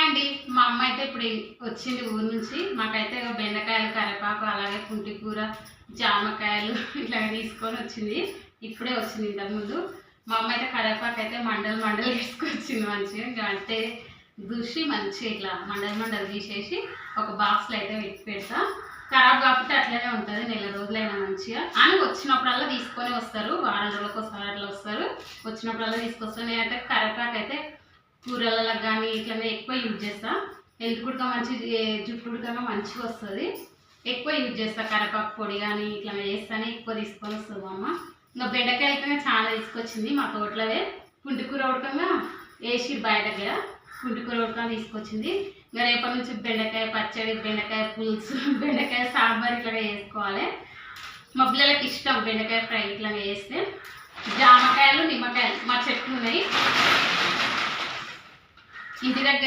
అండి, మా అమ్మ అయితే ఇప్పుడు వచ్చింది ఊరు నుంచి. మాకైతే బెండకాయలు, కరివేపాకు, అలాగే కుంటి కూర, జామకాయలు ఇట్లా తీసుకొని వచ్చింది. ఇప్పుడే వచ్చింది. ఇంతకుముందు మా అమ్మ అయితే కరివేపాకు అయితే మండలు తీసుకొచ్చింది. మంచిగా అంటే దుషి మంచిగా ఇట్లా మండలు తీసేసి ఒక బాక్స్లో అయితే పెడతా. ఖరాబ్ కాకపోతే అట్లనే ఉంటుంది, నెల రోజులైనా మంచిగా. అని వచ్చినప్పుడల్లా తీసుకొని వస్తారు, వారం రోజులకు ఒకసారి అట్లా వస్తారు. వచ్చినప్పుడల్లా తీసుకొస్తారు. నేనైతే కరివేపాకు అయితే కూరలకు కానీ ఇట్లనే ఎక్కువ యూజ్ చేస్తా. హెల్త్ కూడా మంచి, జుట్టు కూడా మంచిగా వస్తుంది. ఎక్కువ యూజ్ చేస్తా. కరివేపాకు పొడి కానీ ఇట్లా చేస్తానే ఎక్కువ తీసుకొని వస్తుంది మా అమ్మ. ఇంకా బెండకాయ అయితే చాలా తీసుకొచ్చింది. మా తోటలోనే పుంటికూర ఉడకంగా వేసి బయట దగ్గర పుంటికూర ఉడకంగా తీసుకొచ్చింది. ఇంకా రేపటి నుంచి బెండకాయ పచ్చడి, బెండకాయ పులుసు, బెండకాయ సాంబార్ ఇట్లా చేసుకోవాలి. మా పిల్లలకి ఇష్టం బెండకాయ ఫ్రై ఇట్లా వేస్తే. జామకాయలు, నిమ్మకాయలు మా చెట్లు ఉన్నాయి ఇంటి దగ్గర.